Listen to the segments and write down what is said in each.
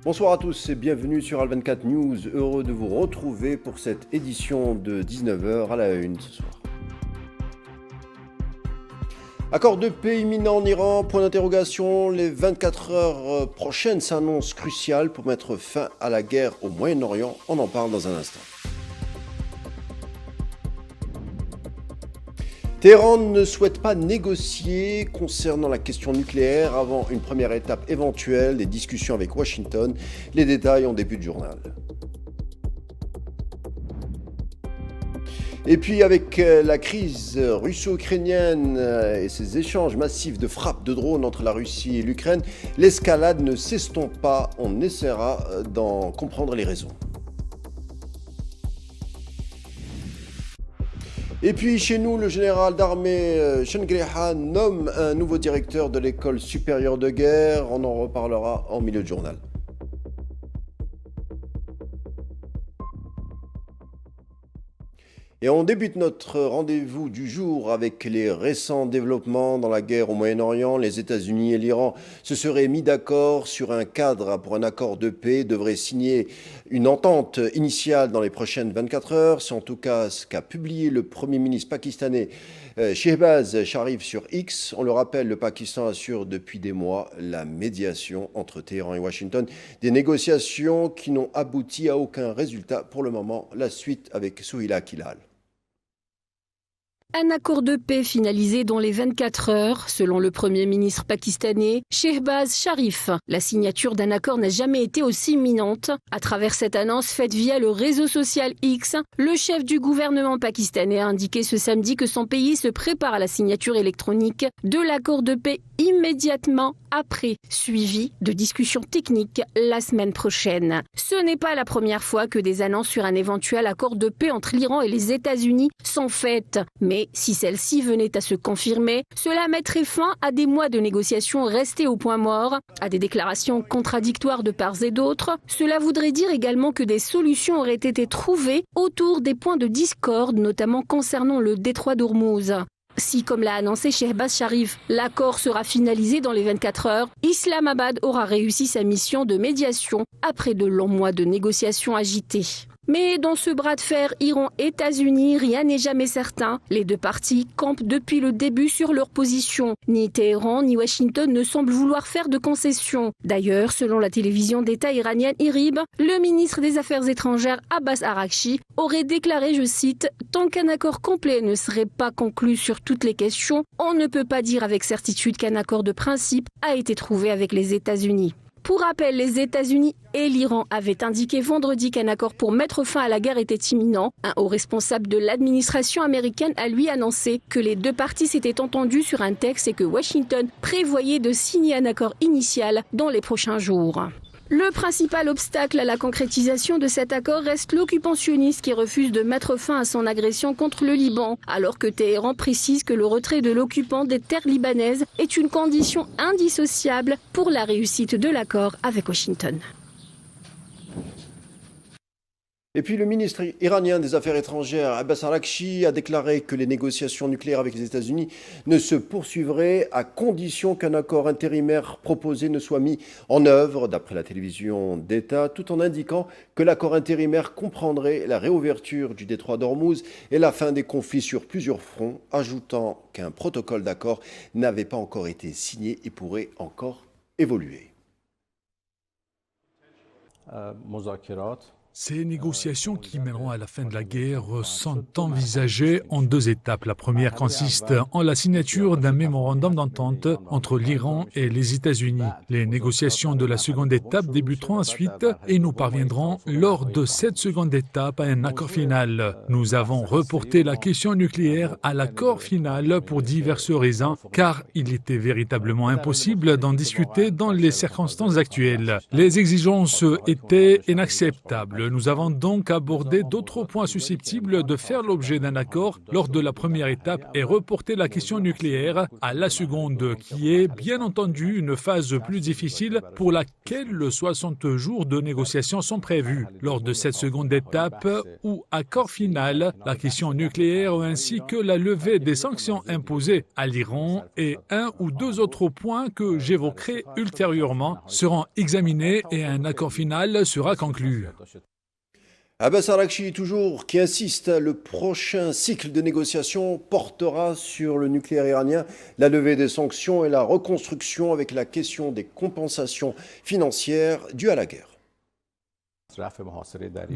Bonsoir à tous et bienvenue sur Al24 News. Heureux de vous retrouver pour cette édition de 19h à la une ce soir. Accord de paix imminent en Iran, point d'interrogation. Les 24 heures prochaines s'annoncent cruciales pour mettre fin à la guerre au Moyen-Orient. On en parle dans un instant. Téhéran ne souhaite pas négocier concernant la question nucléaire avant une première étape éventuelle des discussions avec Washington. Les détails en début de journal. Et puis avec la crise russo-ukrainienne et ces échanges massifs de frappes de drones entre la Russie et l'Ukraine, l'escalade ne s'estompe pas. On essaiera d'en comprendre les raisons. Et puis chez nous, le général d'armée Chengriha nomme un nouveau directeur de l'école supérieure de guerre. On en reparlera en milieu de journal. Et on débute notre rendez-vous du jour avec les récents développements dans la guerre au Moyen-Orient. Les États-Unis et l'Iran se seraient mis d'accord sur un cadre pour un accord de paix, devraient signer une entente initiale dans les prochaines 24 heures. C'est en tout cas ce qu'a publié le Premier ministre pakistanais Shehbaz Sharif sur X. On le rappelle, le Pakistan assure depuis des mois la médiation entre Téhéran et Washington. Des négociations qui n'ont abouti à aucun résultat pour le moment. La suite avec Souhila Kilal. Un accord de paix finalisé dans les 24 heures, selon le Premier ministre pakistanais Shehbaz Sharif. La signature d'un accord n'a jamais été aussi imminente. À travers cette annonce faite via le réseau social X, le chef du gouvernement pakistanais a indiqué ce samedi que son pays se prépare à la signature électronique de l'accord de paix immédiatement après, suivi de discussions techniques la semaine prochaine. Ce n'est pas la première fois que des annonces sur un éventuel accord de paix entre l'Iran et les États-Unis sont faites. Mais si celle-ci venait à se confirmer, cela mettrait fin à des mois de négociations restées au point mort, à des déclarations contradictoires de part et d'autre. Cela voudrait dire également que des solutions auraient été trouvées autour des points de discorde, notamment concernant le détroit d'Ormuz. Si, comme l'a annoncé Shehbaz Sharif, l'accord sera finalisé dans les 24 heures, Islamabad aura réussi sa mission de médiation après de longs mois de négociations agitées. Mais dans ce bras de fer Iran-États-Unis, rien n'est jamais certain. Les deux parties campent depuis le début sur leur position. Ni Téhéran ni Washington ne semblent vouloir faire de concessions. D'ailleurs, selon la télévision d'État iranienne IRIB, le ministre des Affaires étrangères Abbas Araghchi aurait déclaré, je cite, « Tant qu'un accord complet ne serait pas conclu sur toutes les questions, on ne peut pas dire avec certitude qu'un accord de principe a été trouvé avec les États-Unis ». Pour rappel, les États-Unis et l'Iran avaient indiqué vendredi qu'un accord pour mettre fin à la guerre était imminent. Un haut responsable de l'administration américaine a lui annoncé que les deux parties s'étaient entendues sur un texte et que Washington prévoyait de signer un accord initial dans les prochains jours. Le principal obstacle à la concrétisation de cet accord reste l'occupant sioniste qui refuse de mettre fin à son agression contre le Liban, alors que Téhéran précise que le retrait de l'occupant des terres libanaises est une condition indissociable pour la réussite de l'accord avec Washington. Et puis le ministre iranien des Affaires étrangères Abbas Araghchi a déclaré que les négociations nucléaires avec les États-Unis ne se poursuivraient à condition qu'un accord intérimaire proposé ne soit mis en œuvre, d'après la télévision d'État, tout en indiquant que l'accord intérimaire comprendrait la réouverture du détroit d'Ormuz et la fin des conflits sur plusieurs fronts, ajoutant qu'un protocole d'accord n'avait pas encore été signé et pourrait encore évoluer. Ces négociations qui mèneront à la fin de la guerre sont envisagées en deux étapes. La première consiste en la signature d'un mémorandum d'entente entre l'Iran et les États-Unis. Les négociations de la seconde étape débuteront ensuite et nous parviendrons lors de cette seconde étape à un accord final. Nous avons reporté la question nucléaire à l'accord final pour diverses raisons, car il était véritablement impossible d'en discuter dans les circonstances actuelles. Les exigences étaient inacceptables. Nous avons donc abordé d'autres points susceptibles de faire l'objet d'un accord lors de la première étape et reporté la question nucléaire à la seconde, qui est bien entendu une phase plus difficile pour laquelle 60 jours de négociations sont prévus. Lors de cette seconde étape, ou accord final, la question nucléaire ainsi que la levée des sanctions imposées à l'Iran et un ou deux autres points que j'évoquerai ultérieurement seront examinés et un accord final sera conclu. Abbas Araghchi, toujours, qui insiste, le prochain cycle de négociations portera sur le nucléaire iranien, la levée des sanctions et la reconstruction avec la question des compensations financières dues à la guerre.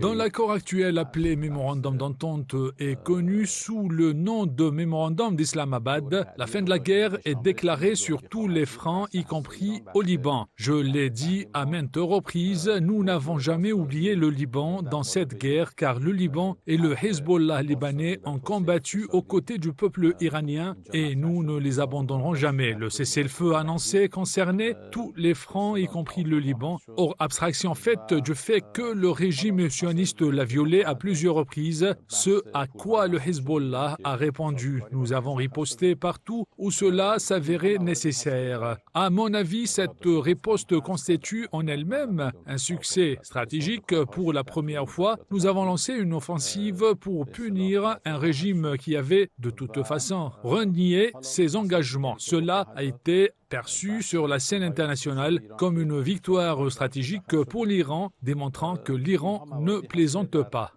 Dans l'accord actuel appelé Mémorandum d'entente et connu sous le nom de Mémorandum d'Islamabad, la fin de la guerre est déclarée sur tous les fronts, y compris au Liban. Je l'ai dit à maintes reprises, nous n'avons jamais oublié le Liban dans cette guerre car le Liban et le Hezbollah libanais ont combattu aux côtés du peuple iranien et nous ne les abandonnerons jamais. Le cessez-le-feu annoncé concernait tous les fronts, y compris le Liban. Hors abstraction faite du fait que le régime sioniste l'a violé à plusieurs reprises, ce à quoi le Hezbollah a répondu. Nous avons riposté partout où cela s'avérait nécessaire. À mon avis, cette riposte constitue en elle-même un succès stratégique. Pour la première fois, nous avons lancé une offensive pour punir un régime qui avait, de toute façon, renié ses engagements. Cela a été perçu sur la scène internationale comme une victoire stratégique pour l'Iran, démontrant que l'Iran ne plaisante pas.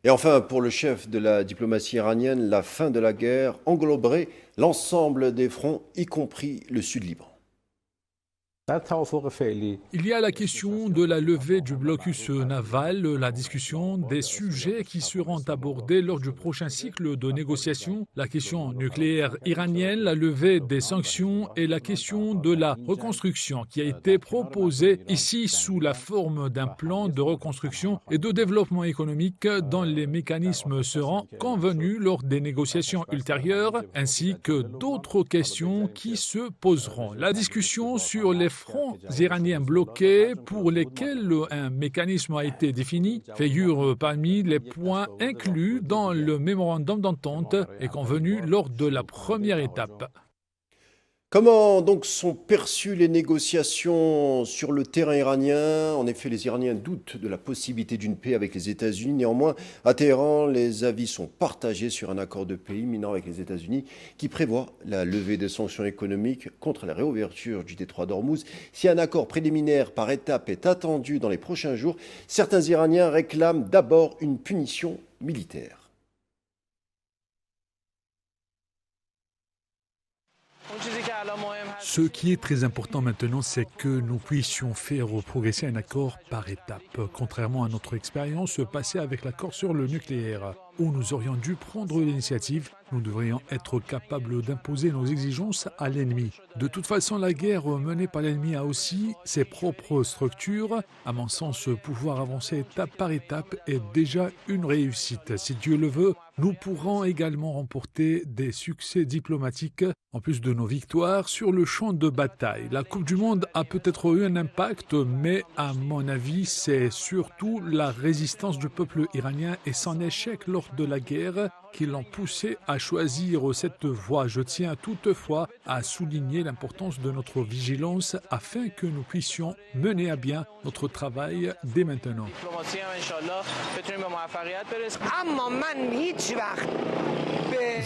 Et enfin, pour le chef de la diplomatie iranienne, la fin de la guerre engloberait l'ensemble des fronts, y compris le sud Liban. Il y a la question de la levée du blocus naval, la discussion des sujets qui seront abordés lors du prochain cycle de négociations, la question nucléaire iranienne, la levée des sanctions et la question de la reconstruction qui a été proposée ici sous la forme d'un plan de reconstruction et de développement économique dont les mécanismes seront convenus lors des négociations ultérieures, ainsi que d'autres questions qui se poseront. La discussion sur les fronts iraniens bloqués pour lesquels un mécanisme a été défini figure parmi les points inclus dans le mémorandum d'entente et convenu lors de la première étape. Comment donc sont perçues les négociations sur le terrain iranien? En effet, les Iraniens doutent de la possibilité d'une paix avec les États-Unis. Néanmoins, à Téhéran, les avis sont partagés sur un accord de paix imminent avec les États-Unis qui prévoit la levée des sanctions économiques contre la réouverture du détroit d'Ormuz. Si un accord préliminaire par étapes est attendu dans les prochains jours, certains Iraniens réclament d'abord une punition militaire. Ce qui est très important maintenant, c'est que nous puissions faire progresser un accord par étapes. Contrairement à notre expérience passée avec l'accord sur le nucléaire, où nous aurions dû prendre l'initiative, nous devrions être capables d'imposer nos exigences à l'ennemi. De toute façon, la guerre menée par l'ennemi a aussi ses propres structures. À mon sens, pouvoir avancer étape par étape est déjà une réussite. Si Dieu le veut, nous pourrons également remporter des succès diplomatiques, en plus de nos victoires sur le champ de bataille. La Coupe du Monde a peut-être eu un impact, mais à mon avis, c'est surtout la résistance du peuple iranien et son échec lors de la guerre qui l'ont poussé à choisir cette voie. Je tiens toutefois à souligner l'importance de notre vigilance afin que nous puissions mener à bien notre travail dès maintenant.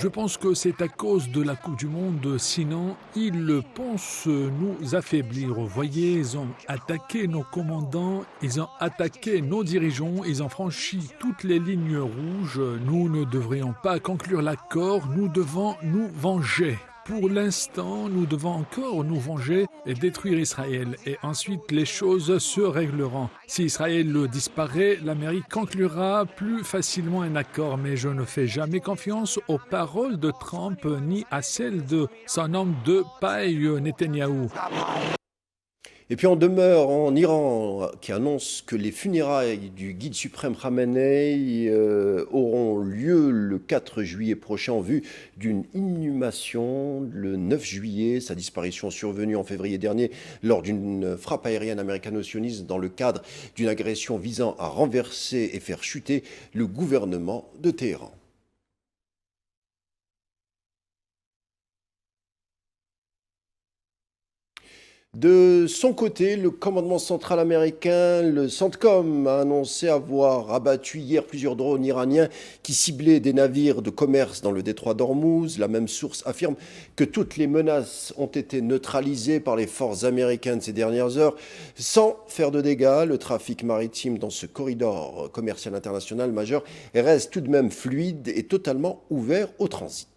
Je pense que c'est à cause de la Coupe du Monde, sinon ils pensent nous affaiblir. Vous voyez, ils ont attaqué nos commandants, ils ont attaqué nos dirigeants, ils ont franchi toutes les lignes rouges. Nous ne devrions pas conclure l'accord, nous devons nous venger. Pour l'instant, nous devons encore nous venger et détruire Israël. Et ensuite, les choses se régleront. Si Israël disparaît, l'Amérique conclura plus facilement un accord. Mais je ne fais jamais confiance aux paroles de Trump ni à celles de son homme de paille Netanyahou. Et puis on demeure en Iran, qui annonce que les funérailles du guide suprême Khamenei auront lieu le 4 juillet prochain en vue d'une inhumation le 9 juillet. Sa disparition survenue en février dernier lors d'une frappe aérienne américano-sioniste dans le cadre d'une agression visant à renverser et faire chuter le gouvernement de Téhéran. De son côté, le commandement central américain, le CENTCOM, a annoncé avoir abattu hier plusieurs drones iraniens qui ciblaient des navires de commerce dans le détroit d'Ormuz. La même source affirme que toutes les menaces ont été neutralisées par les forces américaines ces dernières heures sans faire de dégâts. Le trafic maritime dans ce corridor commercial international majeur reste tout de même fluide et totalement ouvert au transit.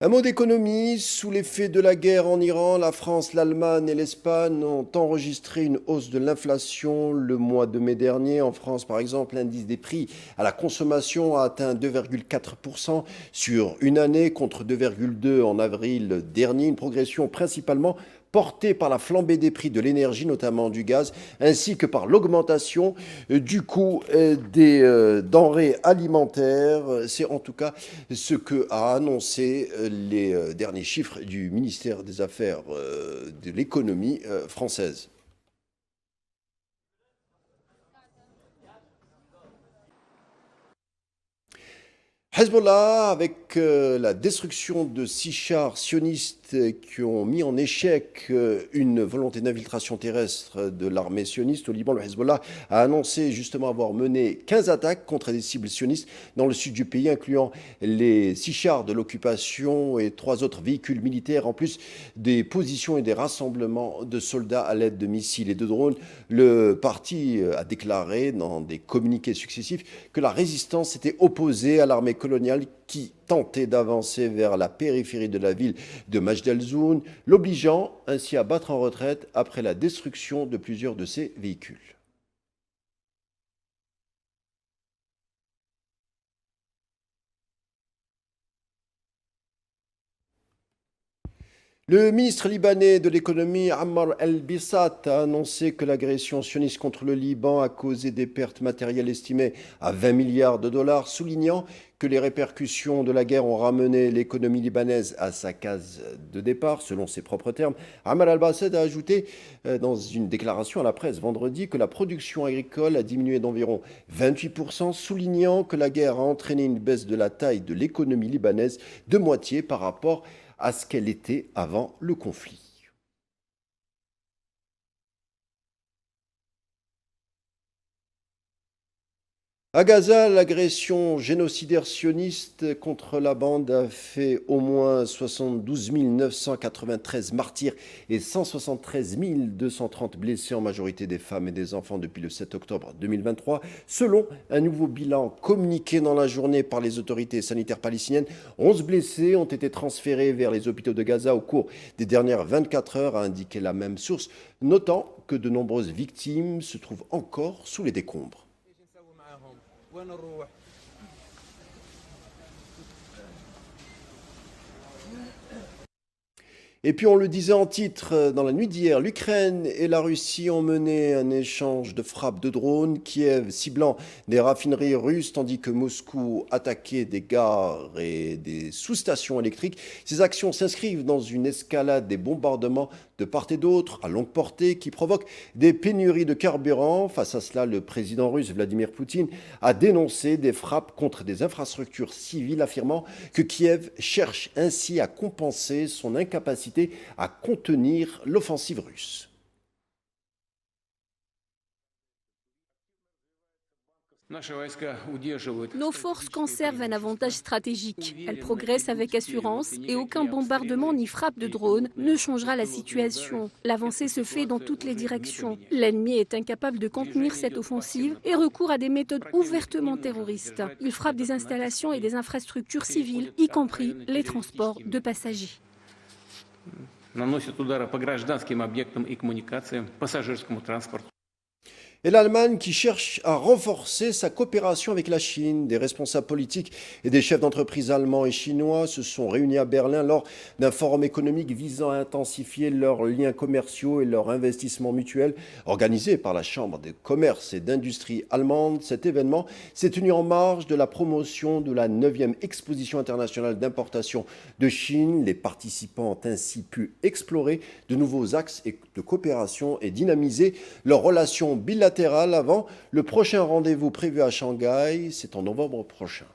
Un mot d'économie, sous l'effet de la guerre en Iran, la France, l'Allemagne et l'Espagne ont enregistré une hausse de l'inflation le mois de mai dernier. En France, par exemple, l'indice des prix à la consommation a atteint 2,4% sur une année contre 2,2% en avril dernier, une progression principalement portée par la flambée des prix de l'énergie, notamment du gaz, ainsi que par l'augmentation du coût des denrées alimentaires. C'est en tout cas ce que a annoncé les derniers chiffres du ministère des Affaires de l'économie française. Hezbollah, avec la destruction de 6 chars sionistes qui ont mis en échec une volonté d'infiltration terrestre de l'armée sioniste au Liban, le Hezbollah a annoncé justement avoir mené 15 attaques contre des cibles sionistes dans le sud du pays, incluant les 6 chars de l'occupation et 3 autres véhicules militaires, en plus des positions et des rassemblements de soldats à l'aide de missiles et de drones. Le parti a déclaré dans des communiqués successifs que la résistance était opposée à l'armée coloniale qui tentait d'avancer vers la périphérie de la ville de Majd al-Zoun, l'obligeant ainsi à battre en retraite après la destruction de plusieurs de ses véhicules. Le ministre libanais de l'économie, Ammar El-Bissat, a annoncé que l'agression sioniste contre le Liban a causé des pertes matérielles estimées à 20 milliards de dollars, soulignant que les répercussions de la guerre ont ramené l'économie libanaise à sa case de départ, selon ses propres termes. Ammar El-Bissat a ajouté dans une déclaration à la presse vendredi que la production agricole a diminué d'environ 28%, soulignant que la guerre a entraîné une baisse de la taille de l'économie libanaise de moitié par rapport à ce qu'elle était avant le conflit. À Gaza, l'agression génocidaire sioniste contre la bande a fait au moins 72 993 martyrs et 173 230 blessés, en majorité des femmes et des enfants, depuis le 7 octobre 2023. Selon un nouveau bilan communiqué dans la journée par les autorités sanitaires palestiniennes, 11 blessés ont été transférés vers les hôpitaux de Gaza au cours des dernières 24 heures, a indiqué la même source, notant que de nombreuses victimes se trouvent encore sous les décombres. Et puis on le disait en titre, dans la nuit d'hier, l'Ukraine et la Russie ont mené un échange de frappes de drones, Kiev ciblant des raffineries russes, tandis que Moscou attaquait des gares et des sous-stations électriques. Ces actions s'inscrivent dans une escalade des bombardements de part et d'autre, à longue portée, qui provoquent des pénuries de carburant. Face à cela, le président russe Vladimir Poutine a dénoncé des frappes contre des infrastructures civiles, affirmant que Kiev cherche ainsi à compenser son incapacité à contenir l'offensive russe. Nos forces conservent un avantage stratégique. Elles progressent avec assurance et aucun bombardement ni frappe de drone ne changera la situation. L'avancée se fait dans toutes les directions. L'ennemi est incapable de contenir cette offensive et recourt à des méthodes ouvertement terroristes. Il frappe des installations et des infrastructures civiles, y compris les transports de passagers. Наносит удары по гражданским объектам и коммуникациям, пассажирскому транспорту. Et l'Allemagne qui cherche à renforcer sa coopération avec la Chine. Des responsables politiques et des chefs d'entreprise allemands et chinois se sont réunis à Berlin lors d'un forum économique visant à intensifier leurs liens commerciaux et leurs investissements mutuels organisé par la Chambre de commerce et d'industrie allemande. Cet événement s'est tenu en marge de la promotion de la 9e exposition internationale d'importation de Chine. Les participants ont ainsi pu explorer de nouveaux axes de coopération et dynamiser leurs relations bilatérales avant le prochain rendez-vous prévu à Shanghai. C'est en novembre prochain.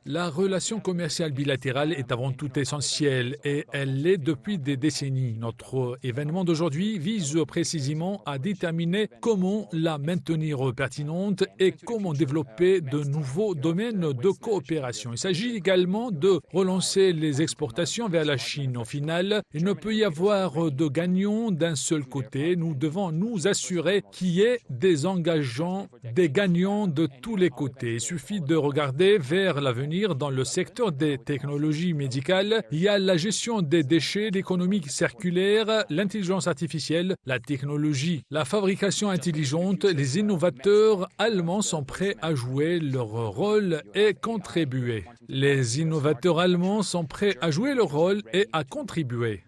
La relation commerciale bilatérale est avant tout essentielle et elle l'est depuis des décennies. Notre événement d'aujourd'hui vise précisément à déterminer comment la maintenir pertinente et comment développer de nouveaux domaines de coopération. Il s'agit également de relancer les exportations vers la Chine. Au final, il ne peut y avoir de gagnants d'un seul côté. Nous devons nous assurer qu'il y ait des engageants, des gagnants de tous les côtés. Il suffit de regarder vers l'avenir dans le secteur des technologies médicales. Il y a la gestion des déchets, l'économie circulaire, l'intelligence artificielle, la technologie, la fabrication intelligente. Les innovateurs allemands sont prêts à jouer leur rôle et contribuer. Les innovateurs allemands sont prêts à jouer leur rôle et à contribuer.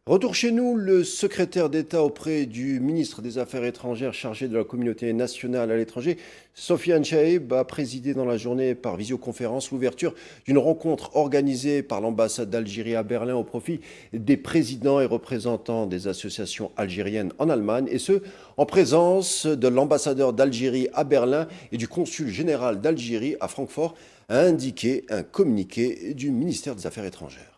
Retour chez nous, le secrétaire d'État auprès du ministre des Affaires étrangères chargé de la communauté nationale à l'étranger, Sofiane Chaïb, a présidé dans la journée par visioconférence l'ouverture d'une rencontre organisée par l'ambassade d'Algérie à Berlin au profit des présidents et représentants des associations algériennes en Allemagne, et ce, en présence de l'ambassadeur d'Algérie à Berlin et du consul général d'Algérie à Francfort, a indiqué un communiqué du ministère des Affaires étrangères.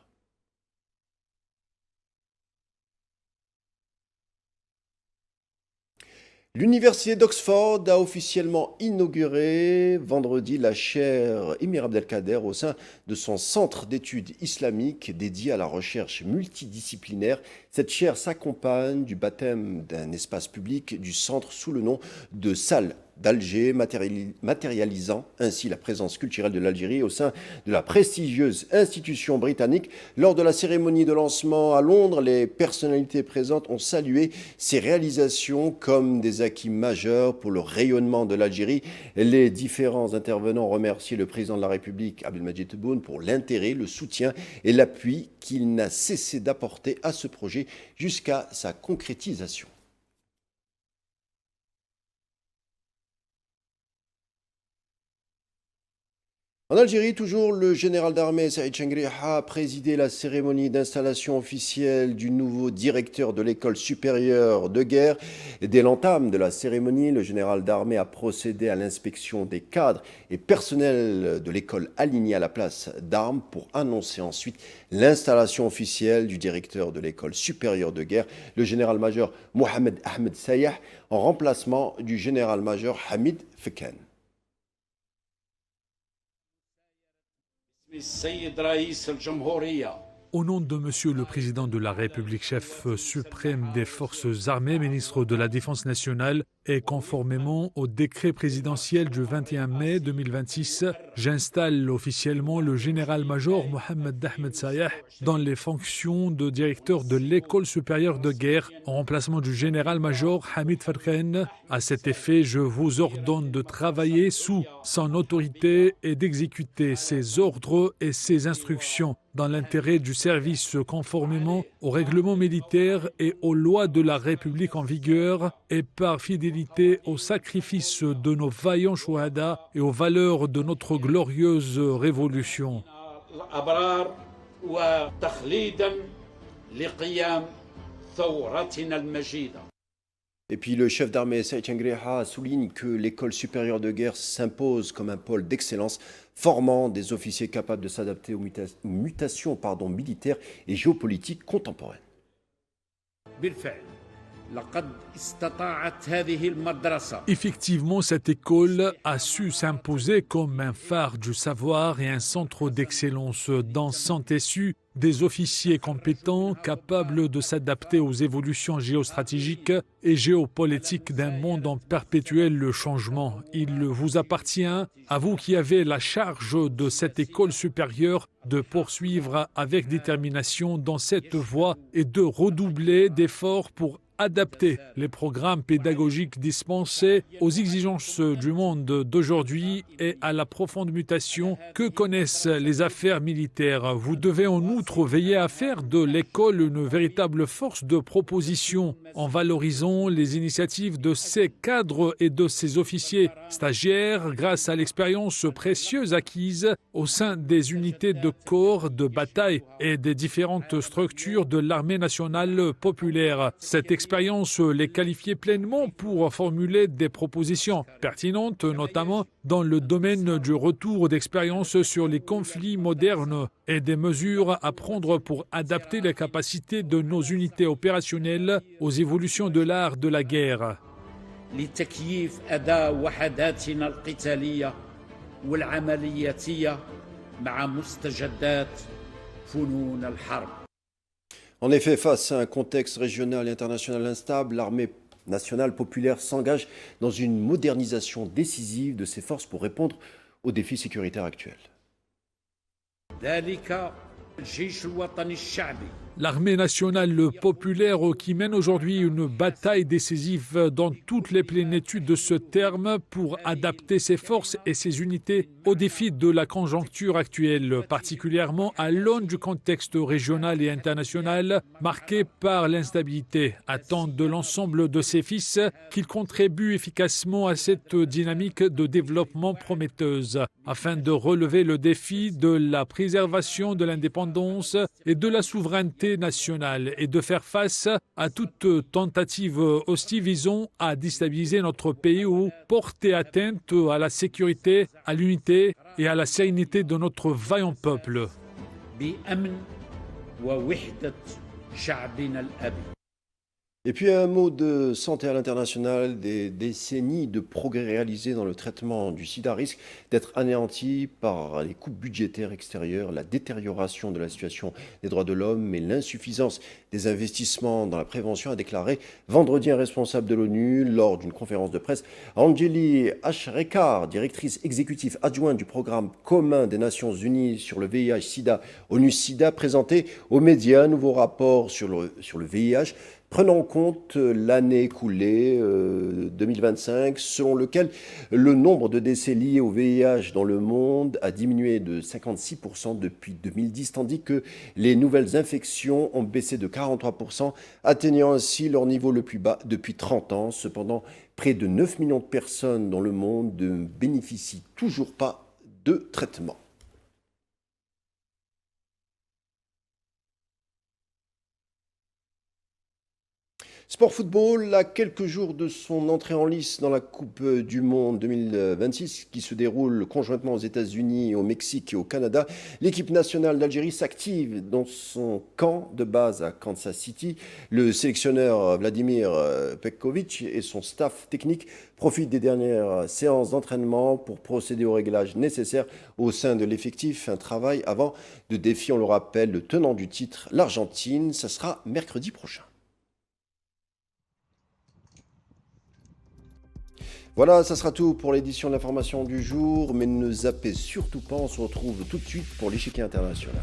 L'université d'Oxford a officiellement inauguré vendredi la chaire Émir Abdelkader au sein de son centre d'études islamiques dédié à la recherche multidisciplinaire. Cette chaire s'accompagne du baptême d'un espace public du centre sous le nom de Salle d'Alger, matérialisant ainsi la présence culturelle de l'Algérie au sein de la prestigieuse institution britannique. Lors de la cérémonie de lancement à Londres, les personnalités présentes ont salué ces réalisations comme des acquis majeurs pour le rayonnement de l'Algérie. Les différents intervenants ont remercié le président de la République, Abdelmadjid Tebboune, pour l'intérêt, le soutien et l'appui qu'il n'a cessé d'apporter à ce projet jusqu'à sa concrétisation. En Algérie, toujours, le général d'armée Saïd Chengriha a présidé la cérémonie d'installation officielle du nouveau directeur de l'école supérieure de guerre. Dès l'entame de la cérémonie, le général d'armée a procédé à l'inspection des cadres et personnels de l'école alignés à la place d'armes pour annoncer ensuite l'installation officielle du directeur de l'école supérieure de guerre, le général-major Mohamed Ahmed Sayah, en remplacement du général-major Hamid Feken. Au nom de Monsieur le Président de la République, chef suprême des forces armées, ministre de la Défense nationale, et conformément au décret présidentiel du 21 mai 2026, j'installe officiellement le général-major Mohamed Ahmed Sayah dans les fonctions de directeur de l'école supérieure de guerre en remplacement du général-major Hamid Farken. À cet effet, je vous ordonne de travailler sous son autorité et d'exécuter ses ordres et ses instructions dans l'intérêt du service conformément aux règlements militaires et aux lois de la République en vigueur et par fidélité au sacrifice de nos vaillants chouhada et aux valeurs de notre glorieuse révolution. Et puis le chef d'armée Saïd Chengriha souligne que l'école supérieure de guerre s'impose comme un pôle d'excellence formant des officiers capables de s'adapter aux mutations militaires et géopolitiques contemporaines. Effectivement, cette école a su s'imposer comme un phare du savoir et un centre d'excellence dans son tissu des officiers compétents capables de s'adapter aux évolutions géostratégiques et géopolitiques d'un monde en perpétuel changement. Il vous appartient, à vous qui avez la charge de cette école supérieure, de poursuivre avec détermination dans cette voie et de redoubler d'efforts pour adapter les programmes pédagogiques dispensés aux exigences du monde d'aujourd'hui et à la profonde mutation que connaissent les affaires militaires. Vous devez en outre veiller à faire de l'école une véritable force de proposition en valorisant les initiatives de ses cadres et de ses officiers stagiaires grâce à l'expérience précieuse acquise au sein des unités de corps de bataille et des différentes structures de l'armée nationale populaire. Cette expérience les qualifiait pleinement pour formuler des propositions pertinentes, notamment dans le domaine du retour d'expérience sur les conflits modernes et des mesures à prendre pour adapter les capacités de nos unités opérationnelles aux évolutions de l'art de la guerre. لتكييف أداء وحداتنا القتالية والعملياتية مع مستجدات فنون الحرب. En effet, face à un contexte régional et international instable, l'armée nationale populaire s'engage dans une modernisation décisive de ses forces pour répondre aux défis sécuritaires actuels. ذلك الجيش الوطني الشعبي. L'armée nationale populaire qui mène aujourd'hui une bataille décisive dans toutes les plénitudes de ce terme pour adapter ses forces et ses unités aux défis de la conjoncture actuelle, particulièrement à l'aune du contexte régional et international marqué par l'instabilité, attend de l'ensemble de ses fils qu'ils contribuent efficacement à cette dynamique de développement prometteuse, afin de relever le défi de la préservation de l'indépendance et de la souveraineté nationale et de faire face à toute tentative hostile visant à déstabiliser notre pays ou porter atteinte à la sécurité, à l'unité et à la sérénité de notre vaillant peuple. Et puis un mot de santé à l'international, des décennies de progrès réalisés dans le traitement du sida risquent d'être anéantis par les coupes budgétaires extérieures, la détérioration de la situation des droits de l'homme et l'insuffisance des investissements dans la prévention, a déclaré vendredi un responsable de l'ONU lors d'une conférence de presse. Anjeli Ashrekar, directrice exécutive adjointe du programme commun des Nations Unies sur le VIH-Sida, ONU-Sida, présentait aux médias un nouveau rapport sur le VIH, prenant en compte l'année écoulée 2025, selon lequel le nombre de décès liés au VIH dans le monde a diminué de 56% depuis 2010, tandis que les nouvelles infections ont baissé de 43%, atteignant ainsi leur niveau le plus bas depuis 30 ans. Cependant, près de 9 millions de personnes dans le monde ne bénéficient toujours pas de traitement. Sport football, à quelques jours de son entrée en lice dans la Coupe du Monde 2026 qui se déroule conjointement aux États-Unis, au Mexique et au Canada, l'équipe nationale d'Algérie s'active dans son camp de base à Kansas City. Le sélectionneur Vladimir Petkovic et son staff technique profitent des dernières séances d'entraînement pour procéder au réglage nécessaire au sein de l'effectif. Un travail avant de défier, on le rappelle, le tenant du titre, l'Argentine. Ça sera mercredi prochain. Voilà, ça sera tout pour l'édition de l'information du jour, mais ne zappez surtout pas, on se retrouve tout de suite pour l'échiquier international.